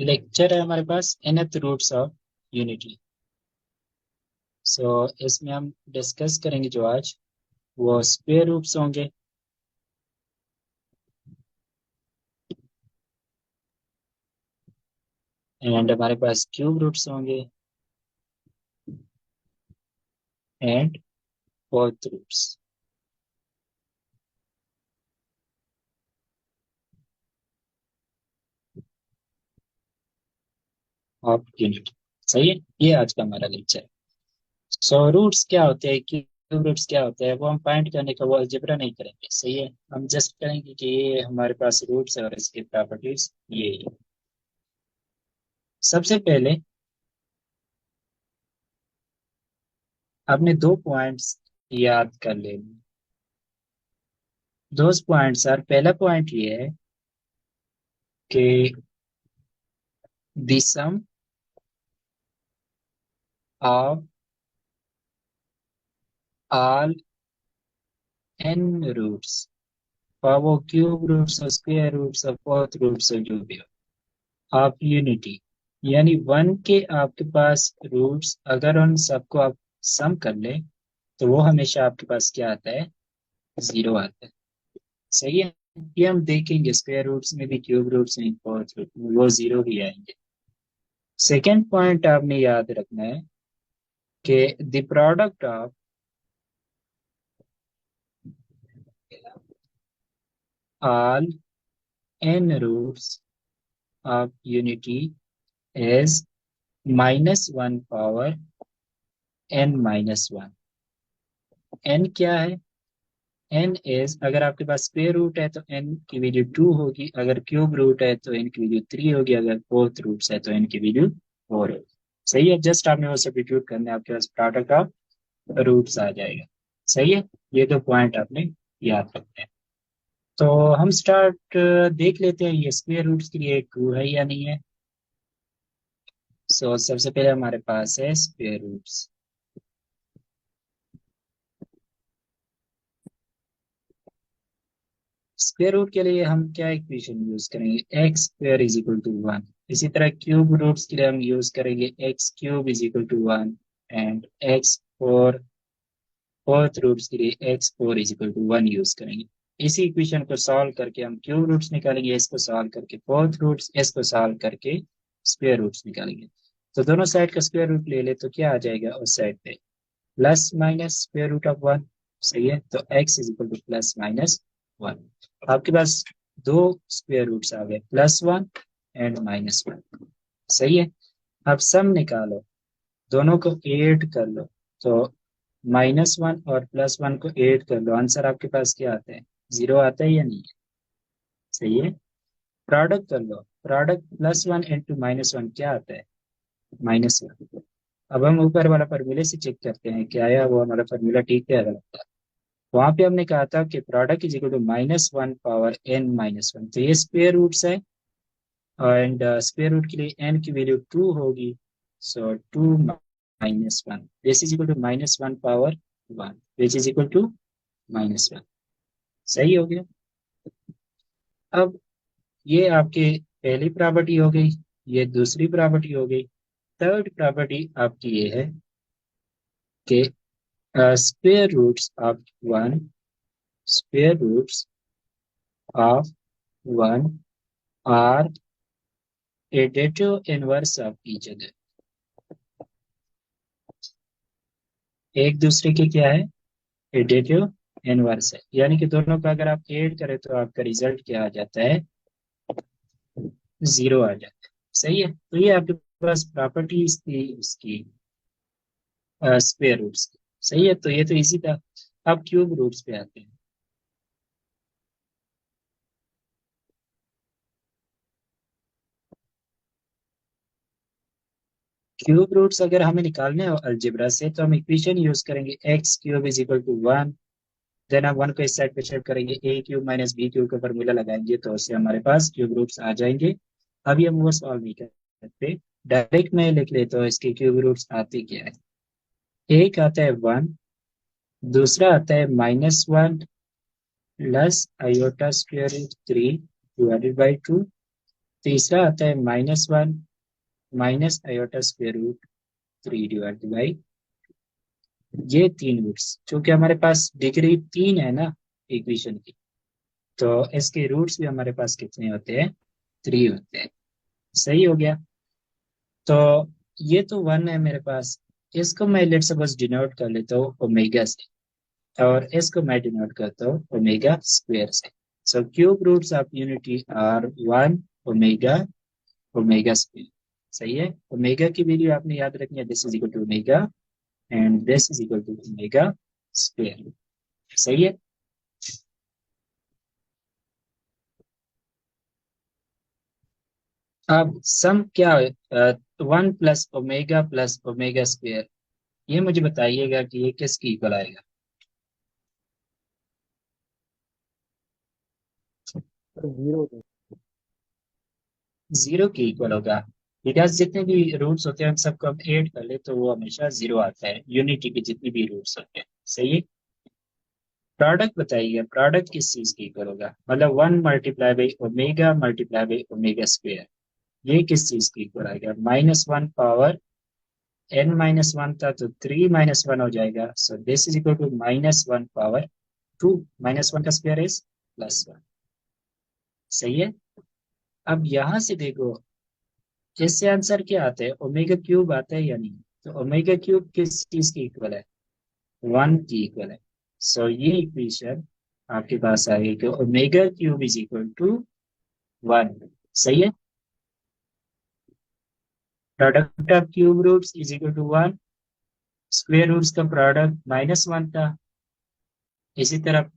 Lecture है हमारे पास nth roots of unity. सो इसमें हम डिस्कस करेंगे जो आज वो स्क्वायर रूट्स होंगे एंड हमारे पास क्यूब रूट्स होंगे and fourth roots of unity. सही है, ये आज का हमारा लेक्चर है। सो रूट्स क्या होते हैं, क्यूब रूट्स क्या होते हैं, वो हम फाइंड करने का वो अलजेब्रा नहीं करेंगे। सही है, हम जस्ट करेंगे कि ये हमारे पास रूट्स है और इसकी प्रॉपर्टीज ये है। सबसे पहले आपने दो पॉइंट्स याद कर लेने। दो पॉइंट्स सर, पहला पॉइंट ये है कि the sum of all n roots, और वो क्यूब रूट्स और स्क्वायर रूट्स और फोर्थ रूट्स जो भी हो ऑफ यूनिटी, यानी वन के आपके पास रूट्स अगर उन सबको आप सम कर ले तो वो हमेशा आपके पास क्या आता है, जीरो आता है। सही है, ये हम देखेंगे स्क्वायर रूट्स में भी, क्यूब रूट्स में, फोर्थ रूट में वो जीरो ही आएंगे। सेकेंड पॉइंट आपने याद रखना है कि the product of all n roots of unity is minus one power n minus one. n क्या है, n इज, अगर आपके पास स्क्वायर रूट है तो n की वैल्यू टू होगी, अगर क्यूब रूट है तो n की वैल्यू थ्री होगी, अगर फोर्थ रूट है तो n की वैल्यू फोर होगी। सही है, जस्ट आपने वो सब्स्टिट्यूट करना है, आपके पास प्रोडक्ट ऑफ रूट्स आ जाएगा। सही है, ये दो पॉइंट आपने याद रखते हैं। तो हम स्टार्ट देख लेते हैं ये स्क्वायर रूट्स के लिए ट्रू है या नहीं है। सो सबसे पहले हमारे पास है स्क्वायर रूट्स। स्क्वायर रूट के लिए हम क्या इक्वेशन यूज करेंगे, x square is equal to one. इसी तरह क्यूब रूट्स के लिए हम यूज करेंगे x cube is equal to one and x four. Fourth roots के लिए x four is equal to one use करेंगे। इसी इक्वेशन को सॉल्व करके हम क्यूब रूट्स निकालेंगे, इसको सॉल्व करके फोर्थ रूट्स, इसको सॉल्व करके स्क्वायर रूट्स निकालेंगे। तो दोनों साइड का स्क्वायर रूट ले ले तो क्या आ जाएगा उस साइड पे, plus minus square root of one. सही है, तो x is equal to plus minus one. आपके पास दो स्क्वायर रूट्स आ गए, plus one and minus one. सही है, अब सम निकालो, दोनों को ऐड कर लो। तो माइनस वन और प्लस वन को ऐड कर लो, आंसर आपके पास क्या आता है, जीरो आता है या नहीं है। सही है, प्रोडक्ट कर लो, product plus one into minus one क्या आता है, माइनस वन। अब हम ऊपर वाला फॉर्मूले से चेक करते हैं क्या आया, वो हमारा फॉर्मूला ठीक है या गलत। वहां पे हमने कहा था कि product is equal to minus one power n minus one, तो ये स्क्वायर रूट्स है एंड स्क्वायर रूट के लिए n की वैल्यू टू होगी। So two minus one, this is equal to minus one power one which is equal to minus one. सही हो गया। अब ये आपके पहली प्रॉपर्टी हो गई, ये दूसरी प्रॉपर्टी हो गई। थर्ड प्रॉपर्टी आपकी ये है कि square roots of one, square roots of one are additive inverse of each other. एक दूसरे के क्या है, एडेटिव इनवर्स है, यानी कि दोनों का अगर आप ऐड करें तो आपका रिजल्ट क्या आ जाता है, जीरो आ जाता है। सही है, तो ये आपके पास प्रॉपर्टीज थी उसकी स्क्वायर रूट्स की। सही है, तो ये तो इसी था। अब क्यूब रूट्स पे आते हैं। क्यूब रूट्स अगर हमें निकालने हो अलजेब्रा से तो हम इक्वेशन यूज करेंगे, x cube is equal to one. Then हम वन को इस साइड पे शिफ्ट करेंगे, a cube minus b cube का फॉर्मूला लगाएंगे तो उससे हमारे पास क्यूब रूट्स आ जाएंगे। अभी हम वो सॉल्व नहीं कर सकते, डायरेक्ट में लिख ले तो इसके क्यूब रूट्स आते क्या है, एक आता है वन, दूसरा आता है minus one plus iota square root three divided by two, तीसरा आता है -1 minus iota square root 3 divide by ये 3 रूट्स, क्योंकि हमारे पास डिग्री 3 है ना इक्वेशन की, तो इसके रूट्स भी हमारे पास कितने होते हैं, 3 होते हैं। सही हो गया। तो ये तो 1 है मेरे पास, इसको मैं लेट सपोज डिनोट कर लेता हूँ ओमेगा से, और इसको मैं डिनोट करता हूँ ओमेगा स्क्वायर से। So cube roots of unity are 1 omega omega square. सही है। ओमेगा की वैल्यू आपने याद रखनी है, this is equal to omega and this is equal to omega square. सही है। अब सम क्या है, 1 प्लस ओमेगा ये मुझे बताइएगा कि ये किसकी इक्वल आएगा। सर जीरो है। जीरो की इक्वल होगा, बिकॉज जितने भी रूट्स होते हैं हम सबको हम ऐड कर ले तो वो हमेशा जीरो आता है, यूनिटी के जितने भी रूट्स होते हैं। सही है। प्रोडक्ट बताइए, प्रोडक्ट किस चीज की इक्वल होगा, मतलब 1 multiply by omega multiply by omega square, ये किस चीज की इक्वल आएगा, -1 पावर n-1 था तो 3 - 1 हो जाएगा, so this is equal to -1 power 2, -1 का स्क्वायर इज +1। सही है। अब यहां से देखो, इससे आंसर क्या आता है, ओमेगा क्यूब आता है या नहीं, तो ओमेगा क्यूब किस चीज की इक्वल है, 1 की इक्वल है। सो ये इक्वेशन आपके पास आएगी कि omega cube is equal to 1। सही है। Product of cube roots is equal to 1, square roots का प्रोडक्ट -1 था, इसी तरह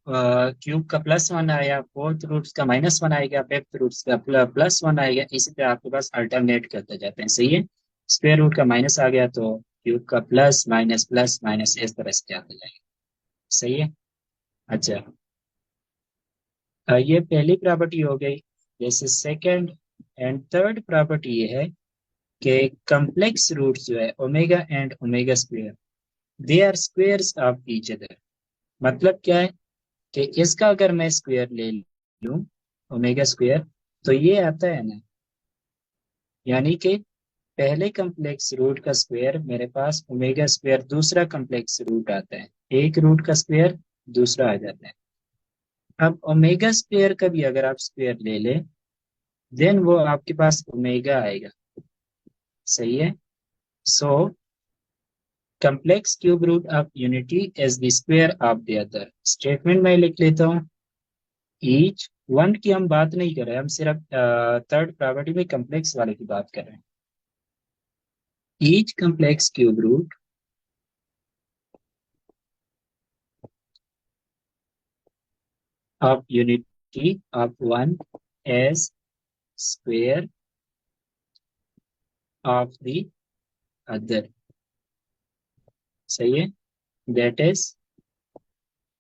क्यूब का +1 आया, फोर्थ रूट्स का -1 आएगा, फिफ्थ रूट्स का +1 आएगा, इसी तरह आपके पास अल्टरनेट करते जाते हैं। सही है। स्क्वायर रूट का माइनस आ गया तो क्यूब का प्लस माइनस इस तरह से जाते जाएगा। सही है। अच्छा, ये पहली प्रॉपर्टी हो गई। जैसे सेकंड एंड थर्ड प्रॉपर्टी ये है कि कम्प्लेक्स रूट्स जो है omega and omega square, they are squares of each other. मतलब क्या है कि इसका अगर मैं स्क्वायर ले लूं, ओमेगा स्क्वायर, तो ये आता है ना, यानी कि पहले कम्प्लेक्स रूट का स्क्वायर मेरे पास ओमेगा स्क्वायर, दूसरा कम्प्लेक्स रूट आता है, एक रूट का स्क्वायर दूसरा आ जाता है। अब ओमेगा स्क्वायर का भी अगर आप स्क्वायर ले लें, देन वो आपके पास ओमेगा आएगा। सही है। So complex cube root of unity is the square of the other. Statement में लिख लेता हूँ, ईच 1 की हम बात नहीं कर रहे, हम सिर्फ थर्ड प्रॉपर्टी में कम्प्लेक्स वाले की बात कर रहे हैं। Each complex cube root of unity of 1 as square of the other. सही है। दैट इज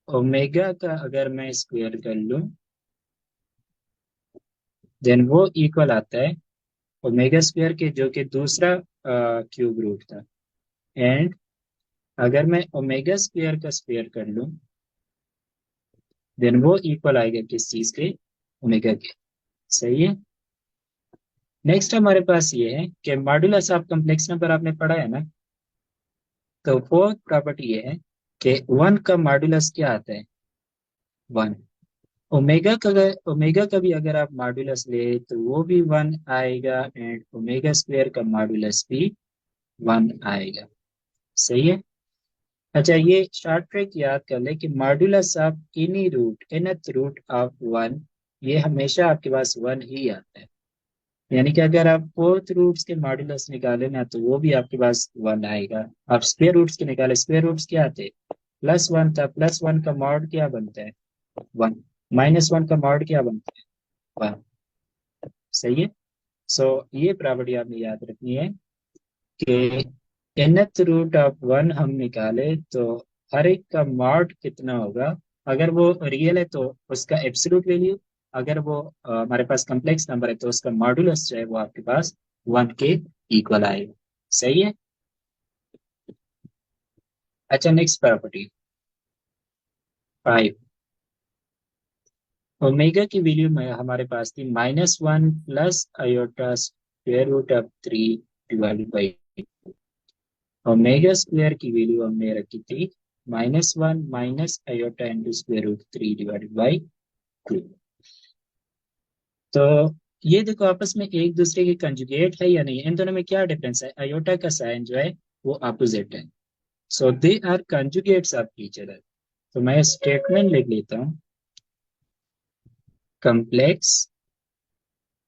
ओमेगा का अगर मैं स्क्वायर कर लूं, देन वो इक्वल आता है ओमेगा स्क्वायर के, जो कि दूसरा क्यूब रूट था। एंड अगर मैं ओमेगा स्क्वायर का स्क्वायर कर लूं, देन वो इक्वल आएगा किस चीज के, ओमेगा के। सही है। नेक्स्ट हमारे पास ये है कि मॉड्यूलस ऑफ कम्प्लेक्स नंबर आपने पढ़ा है ना, तो फोर्थ प्रॉपर्टी ये है कि 1 का मॉड्यूलस क्या आता है, 1। ओमेगा का भी अगर आप मॉड्यूलस ले तो वो भी 1 आएगा, एंड ओमेगा स्क्वायर का मॉड्यूलस भी 1 आएगा। सही है। अच्छा, ये शॉर्ट ट्रिक याद कर ले कि modulus of any root nth root of 1, ये हमेशा आपके पास 1 ही आता है। यानी कि अगर आप फोर्थ रूट्स के मॉड्यूलस निकाले ना तो वो भी आपके पास 1 आएगा। आप स्क्वायर रूट्स के निकाले, स्क्वायर रूट्स क्या आते, +1 था, +1 का मॉड क्या बनता है, 1। -1 का मॉड क्या बनता है, 1। सही है। सो ये प्रॉपर्टी आपने याद रखनी है कि nth रूट ऑफ 1 हम निकाले तो हर एक का मॉड कितना होगा, अगर वो रियल है तो उसका एब्सोल्यूट वैल्यू, अगर वो हमारे पास कम्प्लेक्स नंबर है तो उसका मॉडुलस जो है वो आपके पास 1 के इक्वल आएगा। सही है। अच्छा, नेक्स्ट प्रॉपर्टी 5। ओमेगा की वैल्यू में हमारे पास थी -1 plus iota square root of 3 divided by omega square की वैल्यू हमने रखी थी -1 minus iota into square root 3 divided by 2। तो ये देखो आपस में एक दूसरे के कंजुगेट है या नहीं, इन दोनों में क्या डिफरेंस है, आयोटा का साइन जो है वो अपोजिट है। So they are conjugates of each other. तो मैं स्टेटमेंट लिख लेता हूँ, कम्प्लेक्स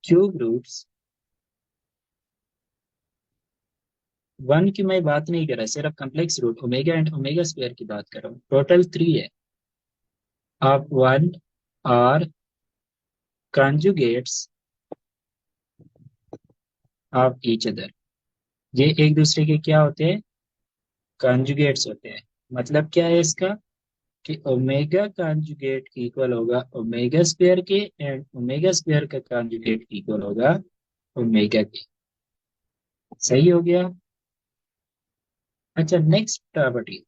क्यूब रूट्स, वन की मैं बात नहीं कर रहा, सिर्फ complex root omega and omega square की बात कर रहा हूँ, टोटल 3 है, of one are conjugates of each other. ये एक दूसरे के क्या होते हैं, कंजुगेट्स होते हैं। मतलब क्या है इसका, कि ओमेगा कंजुगेट इक्वल होगा ओमेगा स्क्वायर के एंड ओमेगा स्क्वायर का कंजुगेट इक्वल होगा ओमेगा के। सही हो गया। अच्छा, नेक्स्ट प्रॉपर्टी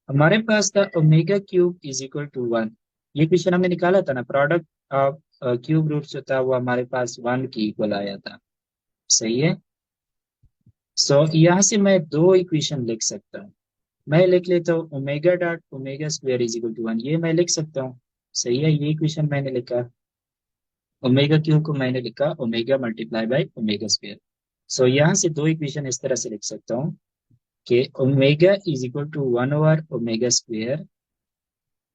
हमारे पास था omega cube is equal to 1। ये क्वेश्चन हमने निकाला था ना, प्रोडक्ट ऑफ क्यूब रूट जो था वो हमारे पास 1 की इक्वल आया था। सही है। सो यहाँ से मैं दो इक्वेशन लिख सकता हूँ। मैं लिख लेता हूँ omega dot omega square is equal to 1, ये मैं लिख सकता हूँ। सही है, ये इक्वेशन मैंने लिखा। ओमेगा क्यूब को मैंने लिखा omega multiply by omega square. So यहाँ से दो इक्वेशन इस तरह से लिख सकता हूँ कि omega is equal to 1 over omega square,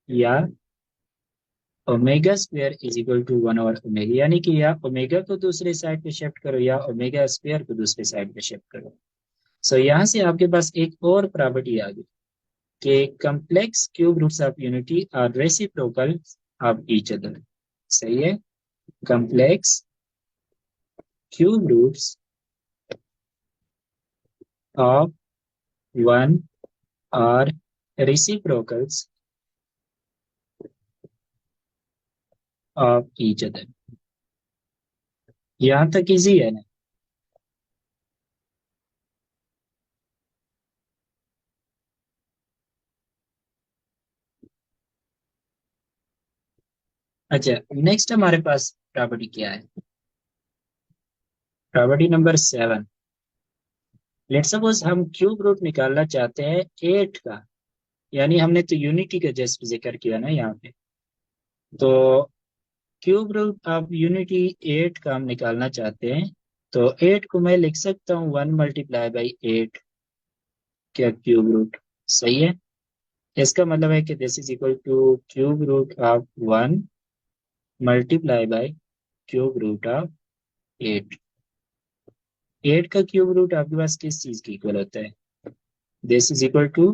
या omega square is equal to 1 over omega, यानी कि या ओमेगा को दूसरे साइड पे शिफ्ट करो या ओमेगा स्क्वायर को दूसरे साइड पे शिफ्ट करो। सो यहाँ से आपके पास एक और प्रॉपर्टी आ गई कि complex cube roots of unity are reciprocal of each other। सही है, complex cube roots of one are reciprocals of each other। यहाँ तक इजी है ना। अच्छा, नेक्स्ट हमारे पास प्रॉपर्टी क्या है, प्रॉपर्टी नंबर 7। लेट सपोज हम क्यूब रूट निकालना चाहते हैं 8 का, यानी हमने तो यूनिटी का जस्ट जिक्र किया ना यहाँ पे। तो क्यूब रूट ऑफ यूनिटी 8 का हम निकालना चाहते हैं, तो 8 को मैं लिख सकता हूँ 1 × 8 क्या क्यूब रूट। सही है। इसका मतलब है कि this is equal to cube root of 1 × cube root of 8। 8 का क्यूब रूट आपके पास किस चीज की इक्वल होता है, this is equal to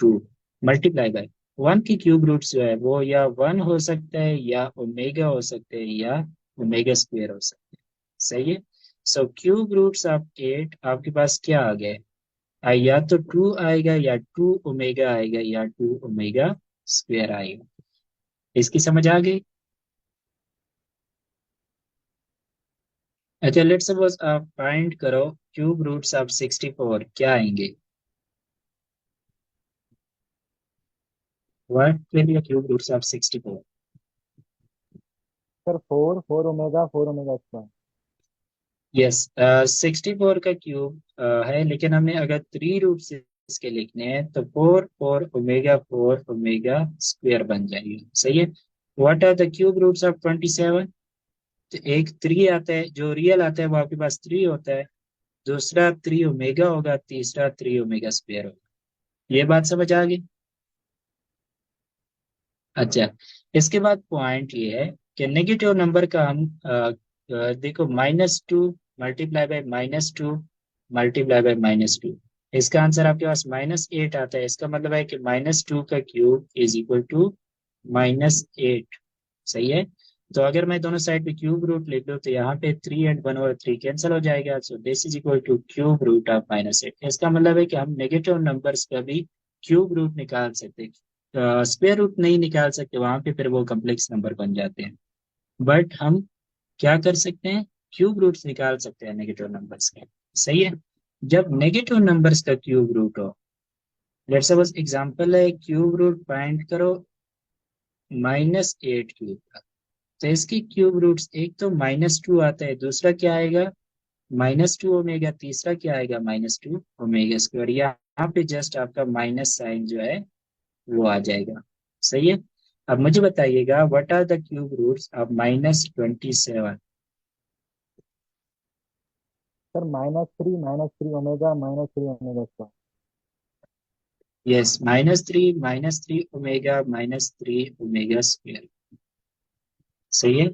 2 multiply by 1 की क्यूब रूट जो है वो या 1 हो सकता है या ओमेगा हो सकते हैं या ओमेगा स्क्वायर हो सकते हैं। सही है। सो क्यूब रूट्स ऑफ 8 आपके पास क्या आ गए, या तो 2 आएगा या 2 ओमेगा आएगा या 2 ओमेगा स्क्वायर आएगा। इसकी समझ आ गई। अच्छा, लेट्स सपोज आप फाइंड करो क्यूब रूट्स ऑफ 64, क्या आएंगे, what will be cube roots of 64। Sir four omega square. Yes, 64 का क्यूब है, लेकिन हमें अगर 3 रूट्स इसके लिखने हैं तो 4 ओमेगा स्क्वायर बन जाएगी। सही है। What are the cube roots of 27। तो एक 3 आता है, जो रियल आता है वो आपके पास 3 होता है, दूसरा 3 ओमेगा होगा, तीसरा 3 ओमेगा स्क्वायर होगा। ये बात समझ आ गई। अच्छा, इसके बाद पॉइंट ये है कि नेगेटिव नंबर का हम देखो -2 मल्टीप्लाई बाय -2 मल्टीप्लाई बाय -2, इसका आंसर आपके पास -8 आता है। इसका मतलब है कि -2 का क्यूब इज इक्वल टू -8। सही है। तो अगर मैं दोनों साइड पे क्यूब रूट लिख दूं तो यहाँ पे 3 एंड 1/3 कैंसिल हो जाएगा। So this is equal to cube root of -8। इसका मतलब है कि हम नेगेटिव नंबर्स का भी क्यूब रूट निकाल सकते हैं, स्क्वायर रूट नहीं निकाल सकते, वहां पे फिर वो कम्प्लेक्स नंबर बन जाते हैं। बट हम क्या कर सकते हैं, क्यूब रूट्स निकाल सकते हैं नेगेटिव नंबर्स के। सही है। जब नेगेटिव नंबर्स का क्यूब रूट हो, लेट्स सपोज एग्जांपल है क्यूब रूट फाइंड करो -8 क्यूब का। तो इसकी क्यूब रूट्स, एक तो -2 आता है, दूसरा क्या आएगा -2 ओमेगा, तीसरा क्या आएगा -2 ओमेगा स्क्वायर। यहाँ पे जस्ट आपका माइनस साइन जो है वो आ जाएगा। सही है। अब मुझे बताइएगा what are the cube roots of -27। Sir -3 omega -3 omega yes, -3 -3 omega -3 omega square. सही है।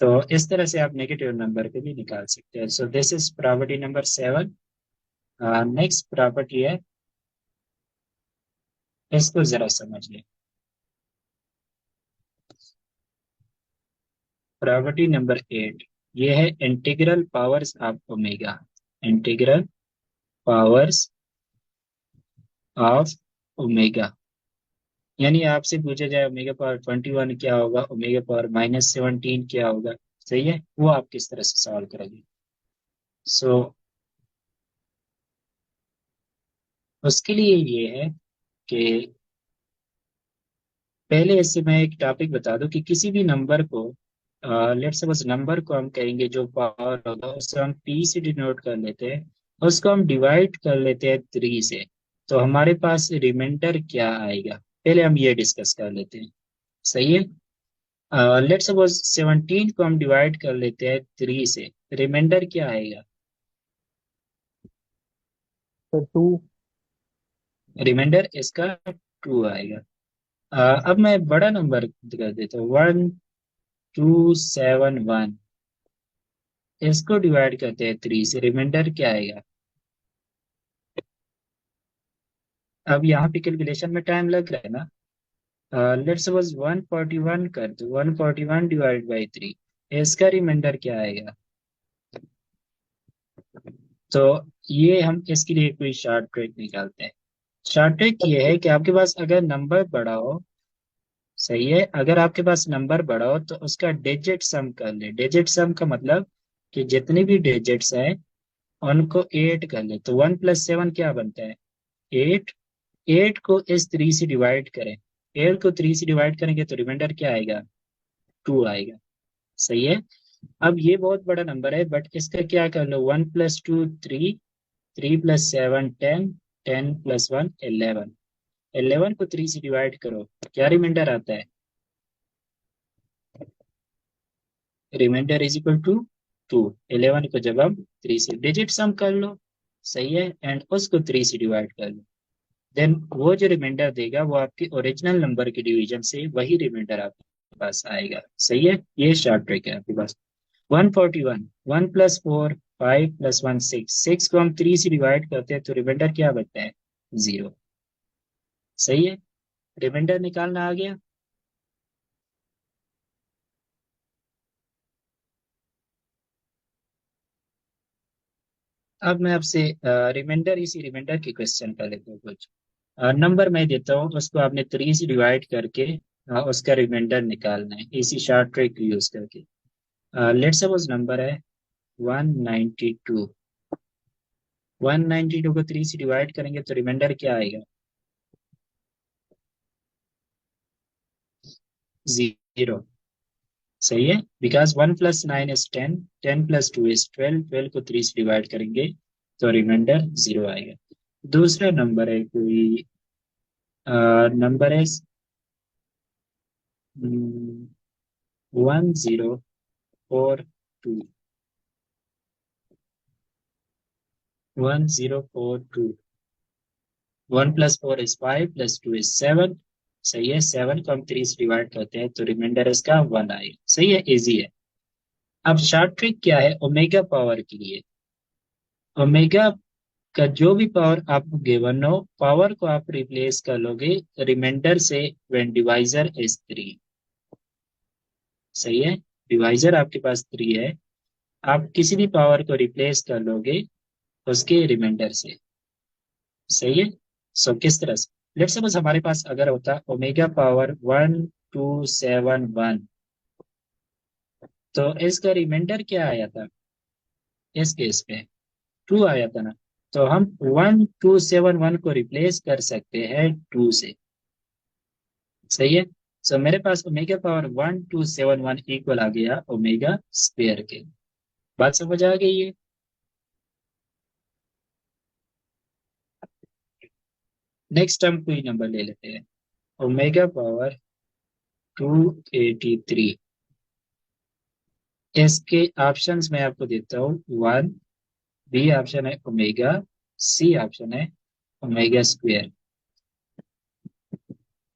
तो इस तरह से आप नेगेटिव नंबर को भी निकाल सकते हैं। सो this is property number 7। Next property है, इसको जरा समझिए। प्रॉपर्टी नंबर 8, ये है integral powers of omega. Integral powers of omega, यानी आपसे पूछा जाए ओमेगा पावर 21 क्या होगा, ओमेगा पावर -17 क्या होगा। सही है, वो आप किस तरह से सॉल्व करेंगे। सो उसके लिए ये है कि पहले इससे मैं एक टॉपिक बता दूं कि किसी भी नंबर को, लेट सपोज नंबर को हम कहेंगे जो पावर होगा उसको हम पी से डिनोट कर लेते हैं, उसको हम डिवाइड कर लेते हैं 3 से, तो हमारे पास रिमाइंडर क्या आएगा, पहले हम ये डिस्कस कर लेते हैं। सही है। लेट सपोज 17 को हम डिवाइड कर लेते हैं 3 से, रिमाइंडर क्या आएगा। सर 2। रिमाइंडर इसका 2 आएगा। अब मैं बड़ा नंबर कर देता हूँ, 1271, इसको डिवाइड करते हैं 3 से, रिमाइंडर क्या आएगा। अब यहाँ पे कैलकुलेशन में टाइम लग रहा है ना। लेट्स सपोज 141 कर दो, 141 डिवाइड बाई 3, इसका रिमाइंडर क्या आएगा। तो ये हम इसके लिए कोई शॉर्ट ट्रिक निकालते हैं। शॉर्ट ट्रिक ये है कि आपके पास अगर नंबर बड़ा हो, सही है, अगर आपके पास नंबर बड़ा हो तो उसका डिजिट सम कर ले। डिजिट सम का मतलब कि जितनी भी डिजिट्स हैं उनको 8 कर ले, तो 1 + 7 क्या बनता है, 8। 8 को इस 3 से डिवाइड करें, 8 को 3 से डिवाइड करेंगे तो रिमाइंडर क्या आएगा, 2 आएगा। सही है। अब ये बहुत बड़ा नंबर है, बट इसका क्या कर लो, 1 + 2 3, 3 + 7 10, 10 + 1 11, 11 को 3 से डिवाइड करो, क्या रिमाइंडर आता है, रिमाइंडर इज इक्वल टू 2। 11 को जब हम 3 से डिजिट सम कर लो, सही है, एंड उसको 3 से डिवाइड कर लो, देन वो जो रिमाइंडर देगा वो आपके ओरिजिनल नंबर के डिवीजन से वही रिमाइंडर आपके पास आएगा। सही है, ये शॉर्ट ट्रिक है आपके पास। 141, 1 + 4 5 + 1 6, 6 को हम 3 से डिवाइड करते हैं तो रिमाइंडर क्या बचता है, 0। सही है, रिमाइंडर निकालना आ गया। अब मैं आपसे रिमाइंडर, इसी रिमाइंडर की क्वेश्चन कर लेता हूँ कुछ। नंबर मैं देता हूँ, उसको आपने 3 से डिवाइड करके उसका रिमाइंडर निकालना है इसी शॉर्ट ट्रिक यूज करके। लेट सपोज नंबर है 192। 192 को 3 से डिवाइड करेंगे तो रिमाइंडर क्या आएगा, 0। सही है, बिकॉज 1 + 9 इज 10, 10 + 2 इज 12, 12 को 3 से डिवाइड करेंगे तो रिमाइंडर 0 आएगा। दूसरा नंबर है कोई, नंबर है 1042। 1042, 1 + 4 इज 5, +2 इज 7। सही है, 7 को हम 3 से डिवाइड करते हैं तो रिमाइंडर इसका 1 आएगा। सही है, इजी है। अब शॉर्ट ट्रिक क्या है, ओमेगा पावर के लिए, ओमेगा का जो भी पावर आपको गिवन हो, पावर को आप रिप्लेस कर लोगे रिमाइंडर से व्हेन डिवाइजर इज 3। सही है, डिवाइजर आपके पास 3 है, आप किसी भी पावर को रिप्लेस कर लोगे उसके रिमाइंडर से। सही है। सो किस तरह से, लेट्स सपोज हमारे पास अगर होता ओमेगा पावर 1271, तो इसका रिमाइंडर क्या आया था, इस केस पे 2 आया था ना, तो हम 1271 को रिप्लेस कर सकते हैं 2 से। सही है। सो मेरे पास ओमेगा पावर 1271 इक्वल आ गया ओमेगा स्क्वेयर के। बात समझ आ गई है। नेक्स्ट हम कोई नंबर ले लेते हैं। Omega power 283। इसके ऑप्शंस मैं आपको देता हूँ। वन, बी ऑप्शन है ओमेगा, सी ऑप्शन है ओमेगा स्क्वेयर।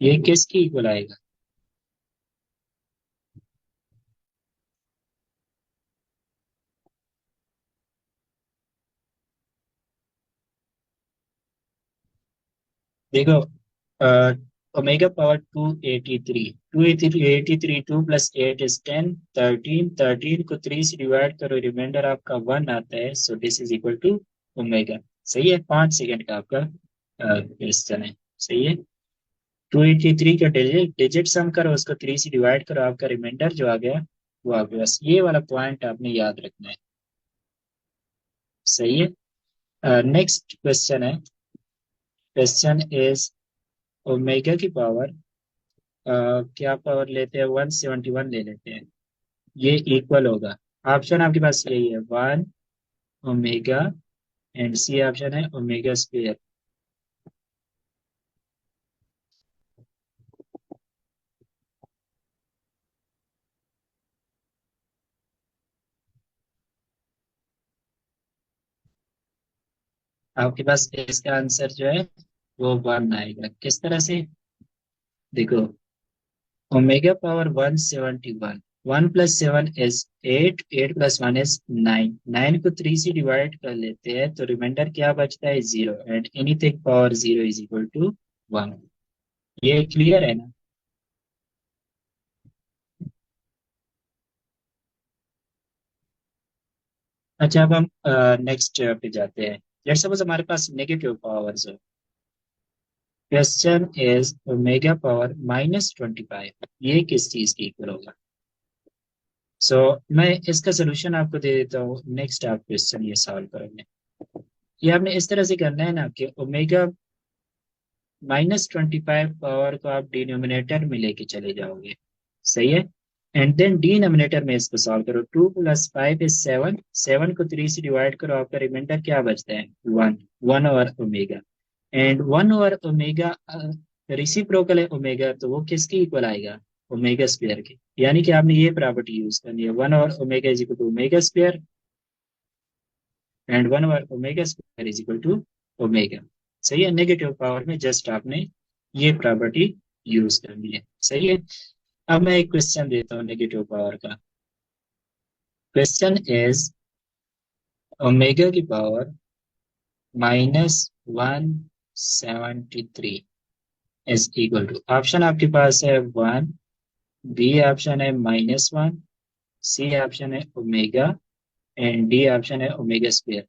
ये किसकी इक्वल आएगा? देखो, ओमेगा पावर 283, 283, 2 + 8 = 10, 13, 13 को 3 से डिवाइड करो, रिमाइंडर आपका 1 आता है। So this is equal to omega. सही है। 5 सेकंड का आपका क्वेश्चन है। सही है। 283 का डिजिट डिजिट सम करो, उसको 3 से डिवाइड करो, आपका रिमाइंडर जो आ गया वो आ गया। बस ये वाला पॉइंट आपने याद रखना है। सही है। नेक्स्ट क्वेश्चन है। क्वेश्चन इज ओमेगा की पावर, क्या पावर लेते हैं, 171 ले लेते हैं। ये इक्वल होगा। ऑप्शन आपके पास यही है, one omega and C option है ओमेगा स्क्वेयर। आपके पास इसका आंसर जो है वो वन आएगा। किस तरह से? देखो, ओमेगा पावर 171, 1 + 7 = 8, 8 + 1 = 9, 9 को 3 से डिवाइड कर लेते हैं तो रिमाइंडर क्या बचता है? Zero. And anything power zero is equal to one. ये क्लियर है ना? अच्छा, अब हम नेक्स्ट पे जाते हैं। लेट्स सपोज हमारे पास नेगेटिव पावर्स है। क्वेश्चन इज ओमेगा पावर -25, ये किस चीज की इक्वल होगा? सो मैं इसका सोल्यूशन आपको दे देता हूँ। नेक्स्ट आप क्वेश्चन ये सॉल्व करेंगे। ये आपने इस तरह से करना है ना कि ओमेगा -25 पावर को आप डिनोमिनेटर में लेके चले जाओगे। सही है। एंड देन डिनोमिनेटर में इसको सॉल्व करो। 2 + 5 = 7, 7 को 3 से डिवाइड करो, आपका रिमाइंडर क्या बचता है? वन। 1/ओमेगा। एंड 1/ओमेगा रिसिप्रोकल है ओमेगा, तो वो किसके इक्वल आएगा? ओमेगा स्क्वायर के। यानी कि आपने ये प्रॉपर्टी यूज करनी है, 1/ओमेगा is equal to omega square and 1/ओमेगा square is equal to omega. सही है। नेगेटिव पावर में जस्ट आपने ये प्रॉपर्टी यूज करनी है। सही है। अब मैं एक क्वेश्चन देता हूँ नेगेटिव पावर का। क्वेश्चन इज ओमेगा की power -173 is equal to, option आपके पास है वन, बी ऑप्शन है -1, सी ऑप्शन है ओमेगा एंड डी ऑप्शन है ओमेगा स्क्वायर।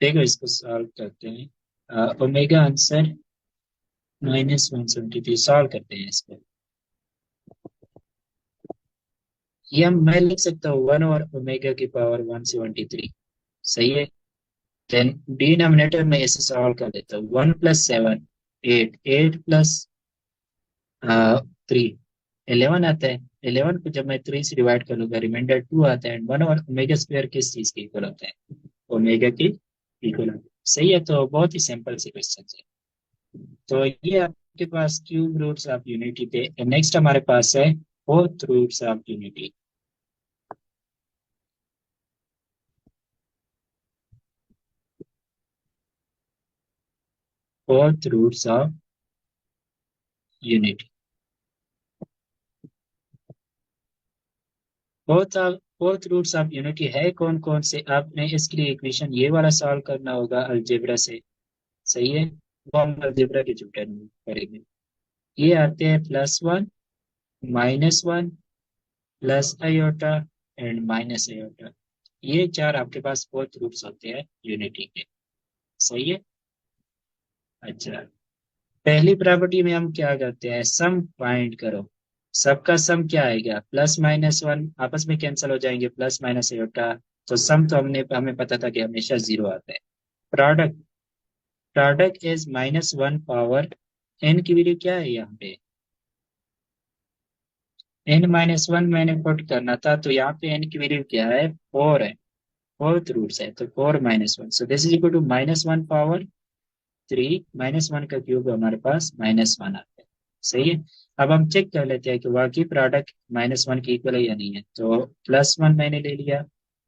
देखो, इसको सॉल्व करते हैं। ओमेगा आंसर -173, सॉल्व करते हैं इसको। ये हम मैं लिख सकता हूँ 1/ओमेगा की पावर 173। सही है। देन डिनोमिनेटर में इसे सॉल्व कर देता हूँ। 1 + 7 8, 8 + 3 11 आता है। 11 को जब मैं 3 से डिवाइड कर लूंगा, रिमाइंडर 2 आता है। 1/ओमेगा स्क्वायर किस चीज के इक्वल होता है? ओमेगा की इक्वल होता है। सही है। तो बहुत ही सिंपल से क्वेश्चन है। तो ये आपके पास क्यूब रूट्स ऑफ यूनिटी थे। नेक्स्ट हमारे पास है fourth roots of unity. Fourth roots of unity. Fourth roots of unity है कौन कौन से? आपने इसके लिए इक्वेशन ये वाला सॉल्व करना होगा अलजेब्रा से। सही है। वो हम अलजेब्रा के चैप्टर में करेंगे। ये आते हैं +1, -1, plus iota and minus iota. ये चार आपके पास फोर्थ रूट्स होते हैं यूनिटी के। सही है। अच्छा, पहली प्रॉपर्टी में हम क्या करते हैं? सम फाइंड करो। सबका सम क्या आएगा, प्लस माइनस वन, आपस में कैंसिल हो जाएंगे, प्लस माइनस आयोटा। तो सम तो हमें पता था कि हमेशा जीरो आता है। Product, product is minus one power N की वैल्यू क्या है यहाँ पे, एन माइनस वन मैंने पुट करना था, तो यहाँ पे एन की वैल्यू क्या है, फोर है, फोर्थ रूट्स है, तो four minus one, so this is equal to minus one power three, minus one का क्यूब हमारे पास माइनस वन आता है। सही है। अब हम चेक कर लेते हैं कि वाकई प्रोडक्ट माइनस वन के इक्वल है या नहीं है। तो प्लस वन मैंने ले लिया,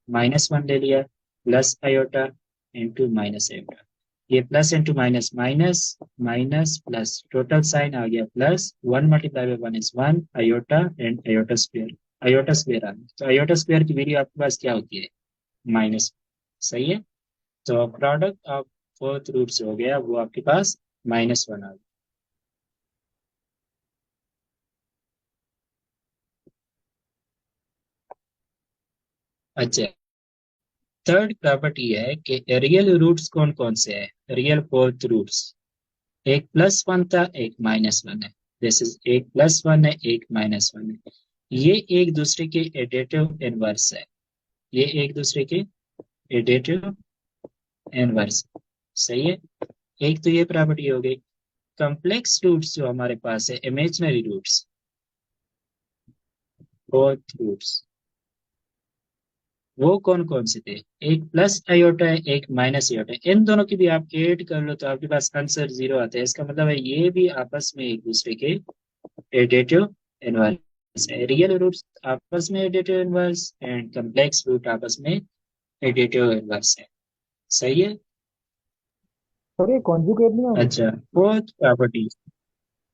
माइनस वन ले लिया, plus iota into minus iota, ये plus into minus minus, minus plus, total sign आ गया plus, one multiply by one is one, iota and iota square, iota square आ गया, तो आयोटा स्क्वायर की वैल्यू आपके पास क्या होती है, माइनस। सही है। तो प्रोडक्ट ऑफ फोर्थ रूट से हो गया वो आपके पास माइनस वन आ गया। अच्छा, थर्ड प्रॉपर्टी है कि रियल रूट्स कौन कौन से है, रियल फोर्थ रूट्स, एक प्लस वन था एक माइनस वन है, दिस इज एक प्लस वन है एक माइनस वन है, ये एक दूसरे के एडेटिव इनवर्स है, ये एक दूसरे के एडेटिव इनवर्स। सही है। एक तो ये प्रॉपर्टी हो गई। कॉम्प्लेक्स रूट्स जो हमारे पास है, इमेजिनरी रूट्स, फोर्थ रूट्स, वो कौन कौन से थे, एक प्लस आयोटा है एक माइनस आयोटा है, इन दोनों की भी आप ऐड कर लो तो आपके पास आंसर जीरो आता है। इसका मतलब है ये भी आपस में एक दूसरे के एडेटिव इनवर्स है, रियल रूट्स आपस में additive inverse and complex root आपस में एडेटिव इनवर्स है। सही है। सर ये कॉन्जुगेट नहीं होंगे? अच्छा, fourth property,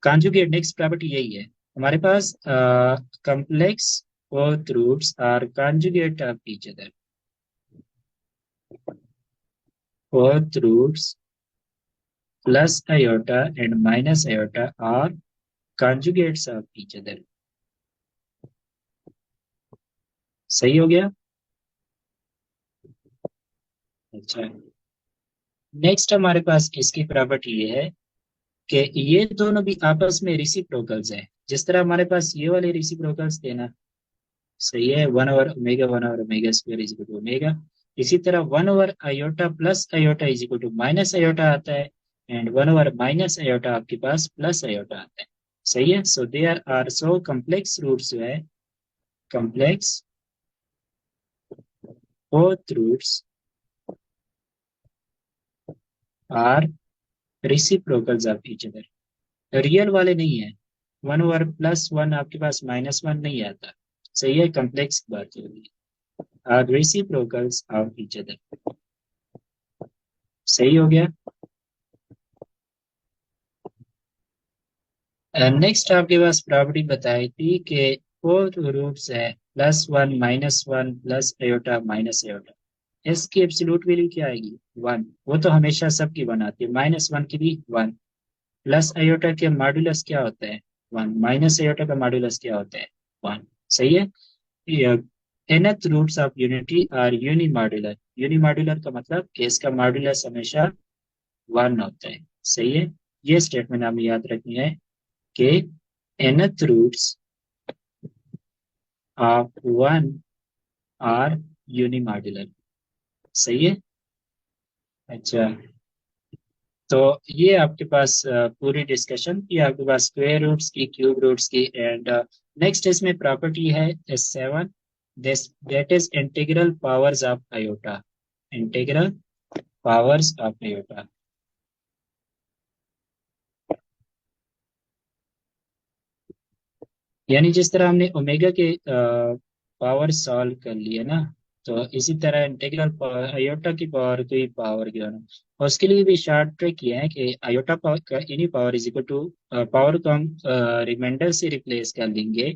conjugate, next property यही है हमारे पास, complex fourth roots are conjugate of each other, fourth roots plus iota and minus iota are conjugates of each other। सही हो गया। अच्छा, नेक्स्ट हमारे पास इसकी प्रॉपर्टी ये है कि ये दोनों भी आपस में रिसिप्रोकल्स हैं, जिस तरह हमारे पास ये वाले रिसिप्रोकल्स थे ना। सही है, one over omega square is equal to omega, इसी तरह one over iota plus iota is equal to minus iota आता है, and one over minus iota आपके पास प्लस आयोटा आता है। सही है। So they are so complex roots जो है, complex fourth roots are reciprocals of each other, real वाले नहीं है, वन ओवर प्लस वन आपके पास माइनस वन नहीं आता। सही है, कॉम्प्लेक्स की बात हो रही है, are reciprocals of each other. सही हो गया। नेक्स्ट आपके पास प्रॉपर्टी बताई थी कि फोर्थ रूट्स है plus one minus one plus iota minus iota, इसकी एब्सोल्यूट वैल्यू क्या आएगी, वन, वो तो हमेशा सबकी वन आती है, माइनस वन की भी वन, प्लस आयोटा के मॉड्यूलस क्या होता है, वन, माइनस आयोटा का मॉड्यूलस क्या होता है, वन। सही है। nth roots of unity are unimodular, unimodular का मतलब कि इसका मॉड्यूलस हमेशा वन होता है। सही है। ये स्टेटमेंट हमें याद रखनी है कि nth roots of one are unimodular. सही है। अच्छा, तो ये आपके पास पूरी डिस्कशन की, आपके पास स्क्वायर रूट्स की, क्यूब रूट्स की, एंड नेक्स्ट इसमें प्रॉपर्टी है seven, this that is integral powers of iota, integral powers of iota. यानी जिस तरह हमने ओमेगा के पावर सॉल्व कर लिए ना, तो इसी तरह इंटीग्रल पावर आयोटा की पावर की पावर की होना, और उसके लिए भी शॉर्ट ट्रिक ये है कि आयोटा पावर का any power is equal to power को हम रिमाइंडर से रिप्लेस कर लेंगे,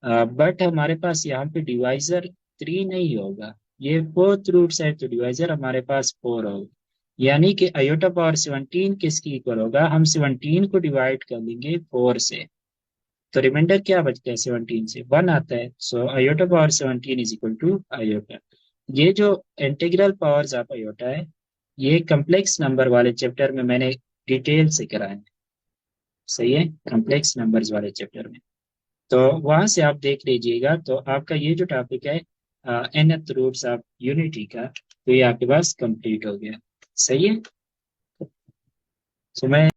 बट हमारे पास यहाँ पे डिवाइजर थ्री नहीं होगा, ये फोर्थ रूट है तो डिवाइजर हमारे पास फोर होगा, यानी कि आयोटा पावर सेवनटीन किसकी इक्वल होगा, हम सेवनटीन को डिवाइड कर लेंगे फोर से, तो रिमाइंडर क्या बचता है, सेवनटीन से वन आता है, so iota power seventeen is equal to iota. ये जो इंटीग्रल पावर्स ऑफ आयोटा है, ये कम्प्लेक्स नंबर वाले चैप्टर में मैंने डिटेल से कराया है। सही है, कम्प्लेक्स नंबर्स वाले चैप्टर में। तो वहां से आप देख लीजिएगा, तो आपका ये जो टॉपिक है nth रूट्स ऑफ यूनिटी का, तो ये आपके पास कंप्लीट हो गया। सही है। तो मैं